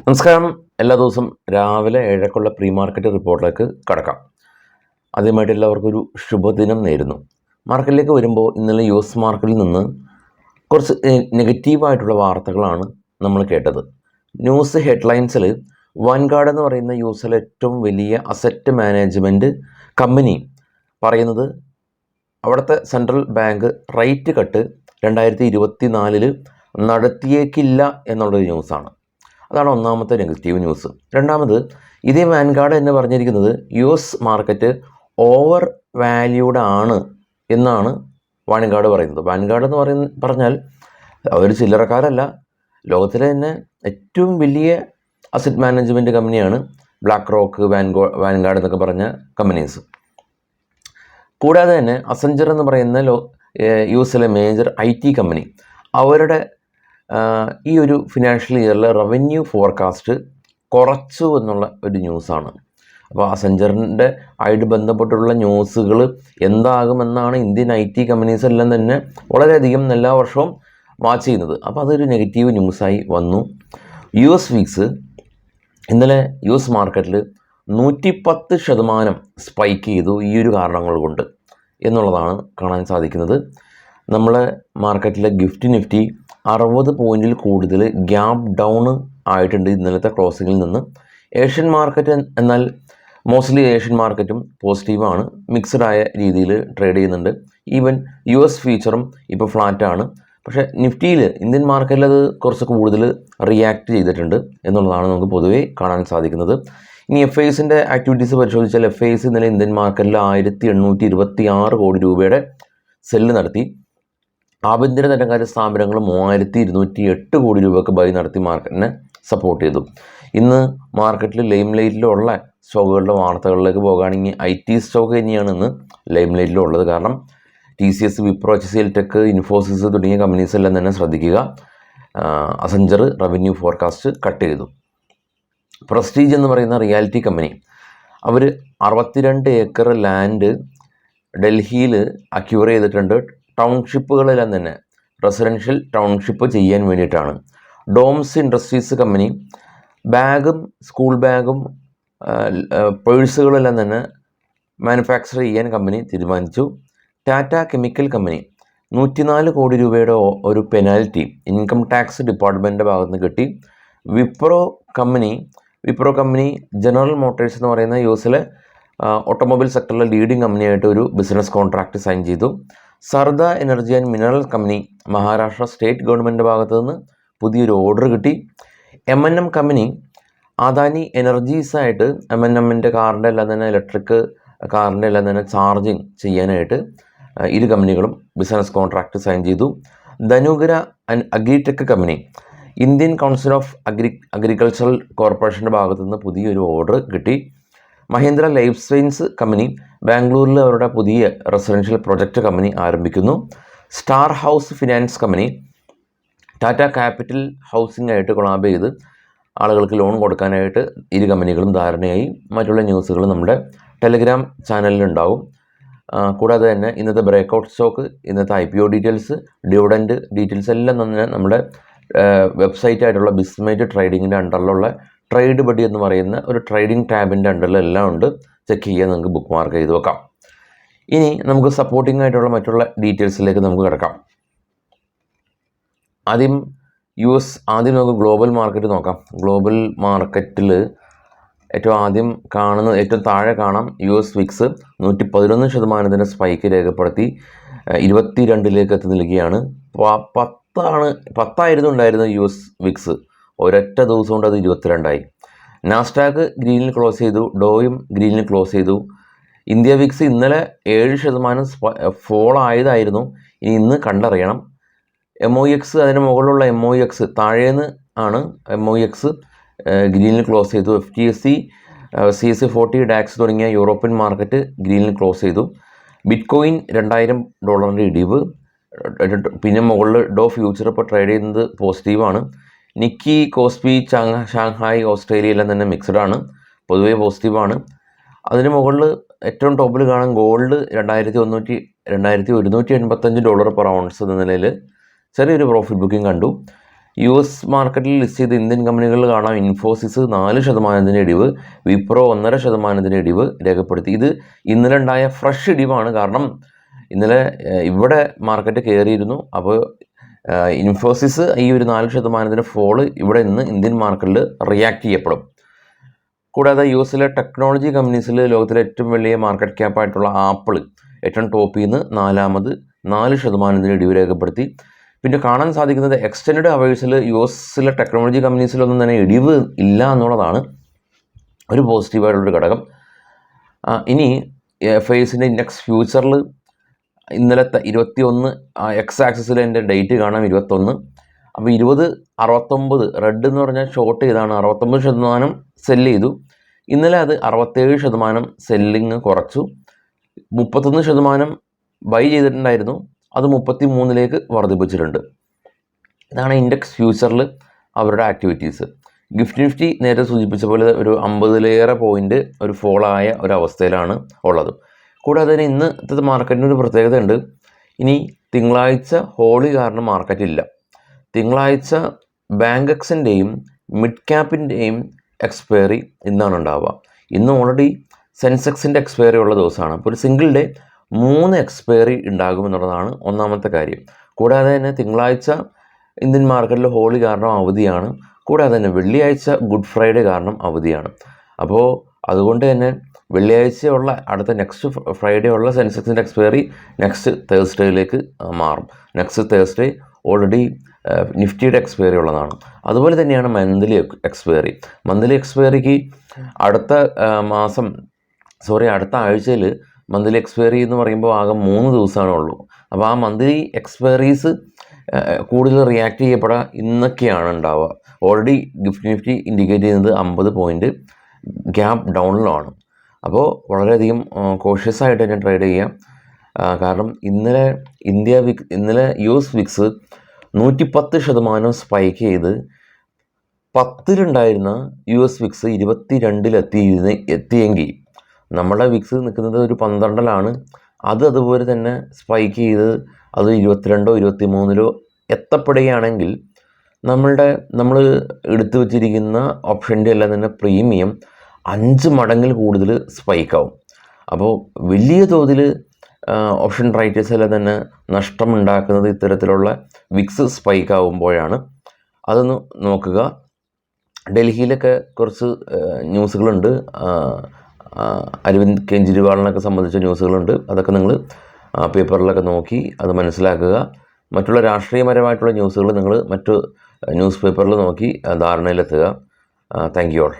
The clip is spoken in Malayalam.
നമസ്കാരം. എല്ലാ ദിവസവും രാവിലെ 7:00ക്കുള്ള പ്രീ മാർക്കറ്റ് റിപ്പോർട്ടിലേക്ക് കടക്കാം. ആദ്യമായിട്ട് എല്ലാവർക്കും ഒരു ശുഭദിനം നേരുന്നു. മാർക്കറ്റിലേക്ക് വരുമ്പോൾ ഇന്നലെ US മാർക്കറ്റിൽ നിന്ന് കുറച്ച് നെഗറ്റീവായിട്ടുള്ള വാർത്തകളാണ് നമ്മൾ കേട്ടത്. ന്യൂസ് ഹെഡ്ലൈൻസിൽ വാൻഗാർഡ് എന്ന് പറയുന്ന യുഎസിലെ ഏറ്റവും വലിയ അസറ്റ് മാനേജ്മെൻറ്റ് കമ്പനി പറയുന്നത് അവിടുത്തെ സെൻട്രൽ ബാങ്ക് റേറ്റ് കട്ട് 2024 നടത്തിയേക്കില്ല എന്നുള്ളൊരു ന്യൂസാണ്. അതാണ് ഒന്നാമത്തെ നെഗറ്റീവ് ന്യൂസ്. രണ്ടാമത്, ഇതേ വാൻഗാർഡ് എന്ന് പറഞ്ഞിരിക്കുന്നത് US മാർക്കറ്റ് ഓവർ വാല്യൂഡ് ആണ് എന്നാണ് വാൻഗാർഡ് പറയുന്നത്. വാൻഗാർഡ് എന്ന് പറഞ്ഞാൽ അവർ ചില്ലറക്കാരല്ല, ലോകത്തിലെ തന്നെ ഏറ്റവും വലിയ അസറ്റ് മാനേജ്മെൻറ്റ് കമ്പനിയാണ് ബ്ലാക്ക് റോക്ക്, വാൻഗാർഡ് എന്നൊക്കെ പറഞ്ഞ കമ്പനീസ്. കൂടാതെ തന്നെ അസഞ്ചർ എന്ന് പറയുന്ന യുഎസിലെ മേജർ IT കമ്പനി അവരുടെ ഈ ഒരു ഫിനാൻഷ്യൽ ഇയറിലെ റവന്യൂ ഫോർകാസ്റ്റ് കുറച്ചു എന്നുള്ള ഒരു ന്യൂസാണ്. അപ്പോൾ അസഞ്ചറിൻ്റെ ആയിട്ട് ബന്ധപ്പെട്ടുള്ള ന്യൂസുകൾ എന്താകുമെന്നാണ് ഇന്ത്യൻ IT കമ്പനീസ് എല്ലാം തന്നെ വളരെയധികം എല്ലാ വർഷവും വാച്ച് ചെയ്യുന്നത്. അപ്പോൾ അതൊരു നെഗറ്റീവ് ന്യൂസായി വന്നു. US വീക്സ് ഇന്നലെ US മാർക്കറ്റിൽ 110% സ്പൈക്ക് ചെയ്തു ഈ ഒരു കാരണങ്ങൾ കൊണ്ട് എന്നുള്ളതാണ് കാണാൻ സാധിക്കുന്നത്. നമ്മളെ മാർക്കറ്റിലെ നിഫ്റ്റി 60 പോയിൻറ്റിൽ കൂടുതൽ ഗ്യാപ്പ് ഡൗൺ ആയിട്ടുണ്ട് ഇന്നലത്തെ ക്ലോസിങ്ങിൽ നിന്ന്. ഏഷ്യൻ മാർക്കറ്റ് എന്നാൽ മോസ്റ്റ്ലി ഏഷ്യൻ മാർക്കറ്റും പോസിറ്റീവാണ്, മിക്സഡ് ആയ രീതിയിൽ ട്രേഡ് ചെയ്യുന്നുണ്ട്. ഈവൻ US ഫ്യൂച്ചറും ഇപ്പോൾ ഫ്ലാറ്റാണ്. പക്ഷേ നിഫ്റ്റിയിൽ ഇന്ത്യൻ മാർക്കറ്റിൽ അത് കുറച്ച് കൂടുതൽ റിയാക്ട് ചെയ്തിട്ടുണ്ട് എന്നുള്ളതാണ് നമുക്ക് പൊതുവേ കാണാൻ സാധിക്കുന്നത്. ഇനി FISൻ്റെ ആക്ടിവിറ്റീസ് പരിശോധിച്ചാൽ FIS ഇന്നലെ ഇന്ത്യൻ മാർക്കറ്റിൽ 1826 കോടി രൂപയുടെ സെല്ല് നടത്തി. ആഭ്യന്തര ധനകാര്യ സ്ഥാപനങ്ങൾ 3208 കോടി രൂപയ്ക്ക് ബൈ നടത്തി മാർക്കറ്റിനെ സപ്പോർട്ട് ചെയ്തു. ഇന്ന് മാർക്കറ്റിൽ ലൈംലൈറ്റിലുള്ള സ്റ്റോക്കുകളുടെ വാർത്തകളിലേക്ക് പോകുകയാണെങ്കിൽ IT സ്റ്റോക്ക് തന്നെയാണ് ഇന്ന് ലൈംലൈറ്റിലുള്ളത്. കാരണം TCS, Wipro, HCL tech, Infosys തുടങ്ങിയ കമ്പനീസ് എല്ലാം തന്നെ ശ്രദ്ധിക്കുക. അസഞ്ചർ റവന്യൂ ഫോർകാസ്റ്റ് കട്ട് ചെയ്തു. പ്രസ്റ്റീജ് എന്ന് പറയുന്ന റിയാലിറ്റി കമ്പനി അവർ 62 ഏക്കർ ലാൻഡ് ഡൽഹിയിൽ അക്യൂർ ചെയ്തിട്ടുണ്ട്. ടൗൺഷിപ്പുകളെല്ലാം തന്നെ റെസിഡൻഷ്യൽ ടൗൺഷിപ്പ് ചെയ്യാൻ വേണ്ടിയിട്ടാണ്. ഡോംസ് ഇൻഡസ്ട്രീസ് കമ്പനി ബാഗും സ്കൂൾ ബാഗും പേഴ്സുകളെല്ലാം തന്നെ മാനുഫാക്ചർ ചെയ്യാൻ കമ്പനി തീരുമാനിച്ചു. ടാറ്റ കെമിക്കൽ കമ്പനി 104 കോടി രൂപയുടെ ഒരു പെനാൽറ്റി ഇൻകം ടാക്സ് ഡിപ്പാർട്ട്മെൻറ്റിൻ്റെ ഭാഗത്ത് നിന്ന് കിട്ടി. വിപ്രോ കമ്പനി ജനറൽ മോട്ടോഴ്സ് എന്ന് പറയുന്ന യുഎസിലെ ഓട്ടോമൊബൈൽ സെക്ടറിലെ ലീഡിംഗ് കമ്പനിയായിട്ട് ഒരു ബിസിനസ് കോൺട്രാക്റ്റ് സൈൻ ചെയ്തു. Sarda energy and mineral company Maharashtra state government ഭാഗത്തു നിന്ന് പുതിയൊരു ഓർഡർ കിട്ടി. M&M കമ്പനി അദാനി എനർജീസായിട്ട് M&Mൻ്റെ കാറിൻ്റെ എല്ലാം തന്നെ ഇലക്ട്രിക് കാറിൻ്റെ എല്ലാം തന്നെ ചാർജിങ് ചെയ്യാനായിട്ട് ഇരു കമ്പനികളും ബിസിനസ് കോൺട്രാക്റ്റ് സൈൻ ചെയ്തു. Dhanuka and agritech company Indian council of agricultural കോർപ്പറേഷൻ്റെ ഭാഗത്തു നിന്ന് പുതിയൊരു ഓർഡർ കിട്ടി. മഹീന്ദ്ര ലൈഫ് സയൻസ് കമ്പനി ബാംഗ്ലൂരിൽ അവരുടെ പുതിയ റെസിഡൻഷ്യൽ പ്രൊജക്റ്റ് കമ്പനി ആരംഭിക്കുന്നു. Star house finance company Tata capital housing ആയിട്ട് കൊളാബ് ചെയ്ത് ആളുകൾക്ക് ലോൺ കൊടുക്കാനായിട്ട് ഇരു കമ്പനികളും ധാരണയായി. മറ്റുള്ള ന്യൂസുകൾ നമ്മുടെ ടെലഗ്രാം ചാനലിലുണ്ടാവും. കൂടാതെ തന്നെ ഇന്നത്തെ ബ്രേക്കൗട്ട് സ്റ്റോക്ക്, ഇന്നത്തെ IPO ഡീറ്റെയിൽസ്, ഡിവിഡൻഡ് ഡീറ്റെയിൽസ് എല്ലാം തന്നെ നമ്മുടെ വെബ്സൈറ്റായിട്ടുള്ള ബിസ്മേറ്റ് ട്രേഡിങ്ങിൻ്റെ അണ്ടറിലുള്ള ട്രേഡ് ബഡി എന്ന് പറയുന്ന ഒരു ട്രേഡിംഗ് ടാബിൻ്റെ അണ്ടറിലെല്ലാം ഉണ്ട്. ചെക്ക് ചെയ്യാൻ നിങ്ങൾക്ക് ബുക്ക് മാർക്ക് ചെയ്ത് വെക്കാം. ഇനി നമുക്ക് സപ്പോർട്ടിംഗ് ആയിട്ടുള്ള മറ്റുള്ള ഡീറ്റെയിൽസിലേക്ക് നമുക്ക് കിടക്കാം. ആദ്യം നമുക്ക് ഗ്ലോബൽ മാർക്കറ്റ് നോക്കാം. ഗ്ലോബൽ മാർക്കറ്റിൽ ഏറ്റവും താഴെ കാണാം US വിക്സ് 111% സ്പൈക്ക് രേഖപ്പെടുത്തി 22ലേക്ക് എത്തി നിൽക്കുകയാണ്. 10 ഉണ്ടായിരുന്ന US വിക്സ് ഒരൊറ്റ ദിവസം കൊണ്ട് അത് 22ആയി. നാസ്ഡാക്ക് ഗ്രീനിൽ ക്ലോസ് ചെയ്തു, ഡോയും ഗ്രീനിൽ ക്ലോസ് ചെയ്തു. ഇന്ത്യ വിക്സ് ഇന്നലെ 7% ഫോൾ ആയതായിരുന്നു. ഇന്ന് കണ്ടറിയണം. MOX അതിന് മുകളിലുള്ള MOX താഴേന്ന് ആണ് MOX ഗ്രീനിൽ ക്ലോസ് ചെയ്തു. FTSE, CAC 40, ഡാക്സ് തുടങ്ങിയ യൂറോപ്യൻ മാർക്കറ്റ് ഗ്രീനിൽ ക്ലോസ് ചെയ്തു. ബിറ്റ്കോയിൻ $2000 ഇടിവ്. പിന്നെ മുകളിൽ ഡോ ഫ്യൂച്ചർ ഇപ്പോൾ ട്രേഡ് ചെയ്യുന്നത് പോസിറ്റീവാണ്. നിക്കി, കോസ്പി, ഷാങ്ഹായ്, ഓസ്ട്രേലിയ എല്ലാം തന്നെ മിക്സഡാണ്, പൊതുവേ പോസിറ്റീവാണ്. അതിന് മുകളിൽ ഏറ്റവും ടോപ്പിൽ കാണാൻ ഗോൾഡ് $2185 പെർ ഔൺസ് എന്ന നിലയിൽ ചെറിയൊരു പ്രോഫിറ്റ് ബുക്കിംഗ് കണ്ടു. US മാർക്കറ്റിൽ ലിസ്റ്റ് ചെയ്ത ഇന്ത്യൻ കമ്പനികളിൽ കാണാം ഇൻഫോസിസ് 4% ഇടിവ്, വിപ്രോ 1.5% ഇടിവ് രേഖപ്പെടുത്തി. ഇത് ഇന്നലെ ഉണ്ടായ ഫ്രഷ് ഇടിവാണ്. കാരണം ഇന്നലെ ഇവിടെ മാർക്കറ്റ് കയറിയിരുന്നു. അപ്പോൾ ഇൻഫോസിസ് ഈ ഒരു 4% ഫോള് ഇവിടെ നിന്ന് ഇന്ത്യൻ മാർക്കറ്റിൽ റിയാക്ട് ചെയ്യപ്പെടും. കൂടാതെ US ടെക്നോളജി കമ്പനീസിൽ ലോകത്തിലെ ഏറ്റവും വലിയ മാർക്കറ്റ് ക്യാപ്പായിട്ടുള്ള ആപ്പിൾ ഏറ്റവും ടോപ്പിൽ നിന്ന് 4% ഇടിവ് രേഖപ്പെടുത്തി. പിന്നെ കാണാൻ സാധിക്കുന്നത് എക്സ്റ്റൻഡ് അവേഴ്സിൽ US ടെക്നോളജി കമ്പനീസിലൊന്നും തന്നെ ഇടിവ് ഇല്ല എന്നുള്ളതാണ് ഒരു പോസിറ്റീവായിട്ടുള്ളൊരു ഘടകം. ഇനി FISന്റെ ഇൻഡെക്സ് ഫ്യൂച്ചറിൽ ഇന്നലത്തെ 21 എക്സ് ആക്സിസിൽ എൻ്റെ ഡേറ്റ് കാണാം 21. അപ്പോൾ 20.69 റെഡ് എന്ന് പറഞ്ഞാൽ ഷോർട്ട് ചെയ്താണ് 69% സെല്ല് ചെയ്തു. ഇന്നലെ അത് 67% സെല്ലിങ് കുറച്ചു. 31% ബൈ ചെയ്തിട്ടുണ്ടായിരുന്നു, അത് 33 വർദ്ധിപ്പിച്ചിട്ടുണ്ട്. ഇതാണ് ഇൻഡെക്സ് ഫ്യൂച്ചറിൽ അവരുടെ ആക്ടിവിറ്റീസ്. ഗിഫ്റ്റ് നിഫ്റ്റി നേരത്തെ സൂചിപ്പിച്ച പോലെ ഒരു 50 പോയിൻ്റ് ഒരു ഫോളായ ഒരവസ്ഥയിലാണ് ഉള്ളത്. കൂടാതെ തന്നെ ഇന്നത്തെ മാർക്കറ്റിന് ഒരു പ്രത്യേകത ഉണ്ട്. ഇനി തിങ്കളാഴ്ച ഹോളി കാരണം മാർക്കറ്റ് ഇല്ല. തിങ്കളാഴ്ച ബാങ്ക് എക്സിൻ്റെയും മിഡ് ക്യാപ്പിൻ്റെയും എക്സ്പയറി ഇന്നാണ് ഉണ്ടാവുക. ഇന്ന് ഓൾറെഡി സെൻസെക്സിൻ്റെ എക്സ്പയറി ഉള്ള ദിവസമാണ്. അപ്പോൾ ഒരു സിംഗിൾ ഡേ 3 എക്സ്പയറി ഉണ്ടാകുമെന്നുള്ളതാണ് ഒന്നാമത്തെ കാര്യം. കൂടാതെ തന്നെ തിങ്കളാഴ്ച ഇന്ത്യൻ മാർക്കറ്റിൽ ഹോളി കാരണം അവധിയാണ്. കൂടാതെ തന്നെ വെള്ളിയാഴ്ച ഗുഡ് ഫ്രൈഡേ കാരണം അവധിയാണ്. അപ്പോൾ അതുകൊണ്ട് തന്നെ വെള്ളിയാഴ്ചയുള്ള അടുത്ത നെക്സ്റ്റ് ഫ്രൈഡേ ഉള്ള സെൻസെക്സിൻ്റെ എക്സ്പയറി നെക്സ്റ്റ് തേഴ്സ്ഡേയിലേക്ക് മാറും. നെക്സ്റ്റ് തേഴ്സ്ഡേ ഓൾറെഡി നിഫ്റ്റിയുടെ എക്സ്പയറി ഉള്ളതാണ്. അതുപോലെ തന്നെയാണ് മന്ത്ലി എക്സ്പയറി. മന്ത്ലി എക്സ്പയറിക്ക് അടുത്ത ആഴ്ചയിൽ മന്ത്ലി എക്സ്പയറി എന്ന് പറയുമ്പോൾ ആകെ 3 ദിവസമാണേ ഉള്ളൂ. അപ്പോൾ ആ മന്ത്ലി എക്സ്പയറീസ് കൂടുതൽ റിയാക്ട് ചെയ്യപ്പെടാൻ ഇന്നൊക്കെയാണ് ഉണ്ടാവുക. ഓൾറെഡി ഗിഫ്റ്റ് നിഫ്റ്റി ഇൻഡിക്കേറ്റ് ചെയ്യുന്നത് 50 പോയിൻ്റ് ഗ്യാപ്പ് ഡൗണിലാണ്. അപ്പോൾ വളരെയധികം കോഷ്യസ് ആയിട്ട് തന്നെ ട്രേഡ് ചെയ്യാം. കാരണം ഇന്നലെ US വിക്സ് 110% സ്പൈക്ക് ചെയ്ത് 10-ലുണ്ടായിരുന്ന US വിക്സ് 22-ൽ എത്തിയെങ്കിൽ നമ്മുടെ വിക്സ് നിൽക്കുന്നത് ഒരു 12-ലാണ്. അതുപോലെ തന്നെ സ്പൈക്ക് ചെയ്ത് അത് 22-ഓ 23-ലോ എത്തപ്പെടുകയാണെങ്കിൽ നമ്മൾ എടുത്തു വച്ചിരിക്കുന്ന ഓപ്ഷൻ്റെ എല്ലാം തന്നെ പ്രീമിയം 5 മടങ്ങിൽ കൂടുതൽ സ്പൈക്കാവും. അപ്പോൾ വലിയ തോതിൽ ഓപ്ഷൻ റൈറ്റേഴ്സ് എല്ലാം തന്നെ നഷ്ടമുണ്ടാക്കുന്നത് ഇത്തരത്തിലുള്ള വിക്സ് സ്പൈക്ക് ആകുമ്പോഴാണ്. അതൊന്ന് നോക്കുക. ഡൽഹിയിലൊക്കെ കുറച്ച് ന്യൂസുകളുണ്ട്. അരവിന്ദ് കെജ്രിവാളിനൊക്കെ സംബന്ധിച്ച ന്യൂസുകളുണ്ട്. അതൊക്കെ നിങ്ങൾ പേപ്പറിലൊക്കെ നോക്കി അത് മനസ്സിലാക്കുക. മറ്റുള്ള രാഷ്ട്രീയപരമായിട്ടുള്ള ന്യൂസുകൾ നിങ്ങൾ മറ്റു ന്യൂസ് പേപ്പറിൽ നോക്കി ധാരണയിലെത്തുക. Thank you all.